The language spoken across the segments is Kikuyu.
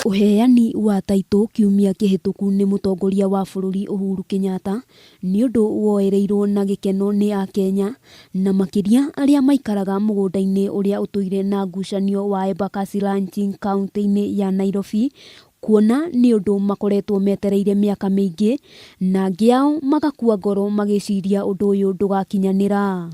Uheani wa taito kiumia kihituku ni mutongoria wa bururi Uhuru Kenyatta ni undu woereirwo na gikeno ni a Kenya na makiria aria maikaraga mugunda-ini uria utuire na ngucanio wa Embakasi Ranching kaunti-ini ya Nairobi, kuona ni undu makoretwo metereire miaka mingi na angi ao magakua ngoro magiciria undu uyu ndugakinyanira.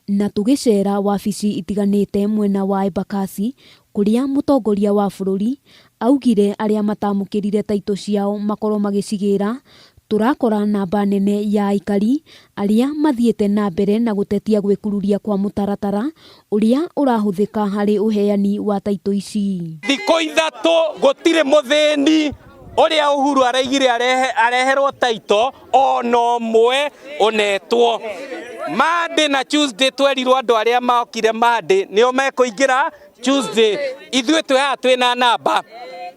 Na tugicera wabici itiganite mwena wa Embakasi kuria mutongoria wa bururi augire aria matamukirire taito ciao makorwo magicigira, turakora namba nene ya Aikari aria mathiete na mbere na gutetia gwikururia kwa mutaratara uria urahuthika hari uheani wa taito ici. Thiko ithatu gutire muthini uria Uhuru araigire areherwo taito ono mwe unetwo. Monday na Tuesday twerirwo andu aria maokire Monday nio mekuingira Tuesday. Ithuĩ twina namba,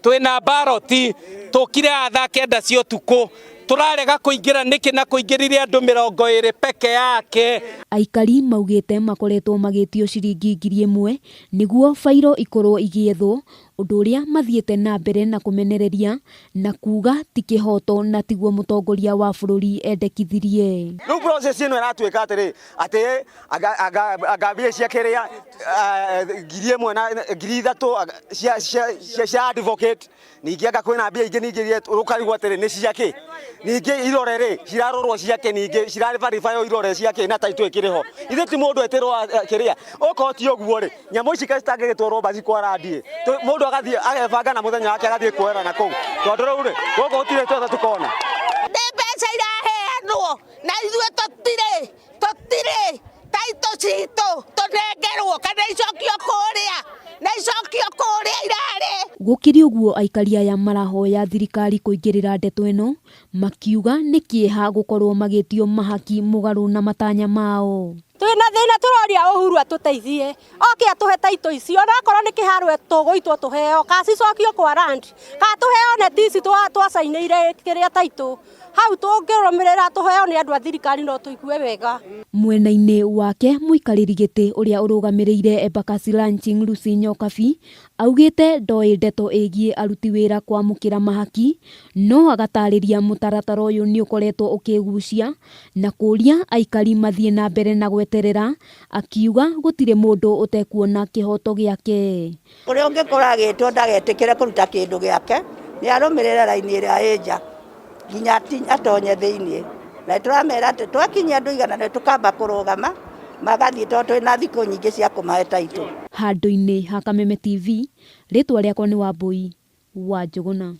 twina baroti, tukire thaa kenda cia utuku, turarega kuingira niki na kuingirire andu 20 peke yake. Aikari maugite makoretwo magitio ciringi 1,000 niguo fairo ikorwo igiethwo, undu uria mathiete na mbere na kumenereria na kuga ti kihoto na tiguo mutongoria wa bururi endekithirie. No process ino iratuika atiri ati agambia cia kiria 1,000 cia advocate ningi anga kwina mbia ingi ningi ukarigwo atiri ni ciake ningi irorere cirarorwo ciake ningi cirarify irore ciake na taito ikiriho ithe ti mundu etirwo kiria okoti oguo ri nyamu ici kacitange gitwarwo baci kwa radie mundu agathie agebanga na muthenya wake agathie kuera na kou tondu riu ri goko utire twetha tukona ni mbeca iraheanwo na ithuĩ tũtirĩ taito citũ tũnengerwo kana icokio kũrĩa irarĩ. Gukiri uguo Aikari aya marahoya thirikari kuingirira ndeto ino makiuga ni kieha gukorwo magitio mahaki mugaru na matanya mao. Twina thina turoria Uhuru atuteithie oke atuhe taito icio nakorwo ni kiharwe tuguitwo tuheo kasi cokio kwa land ka tuheo netisi twacainire kiria taito hau tungirumirira tuheo ni andu a thirikari no tuigue wega. Mwena-ini wake muikariri giti uria urugamirire Embakasi Ranching Lucinyo Kabi augite ndoi ndeto igie aruti wira kwamukira mahaki no agatariria mutaratara uyu ni ukoretwo ukigucia na kuria Aikari mathie na mbere na gweterera akiuga gutire mundu utekuona kihoto giake. Uria ungikora agitwo ndagetikire kuruta kindu giake ni arumirira raini iria ija nginya atonye thiini na turamera ati twakinya andu igana na tukamba kurugama magathie tondu twina thikũ nyingĩ cia kumahe taito. Handu-ini ha Kameme TV ritwa riakwa ni Wambui wa Njuguna.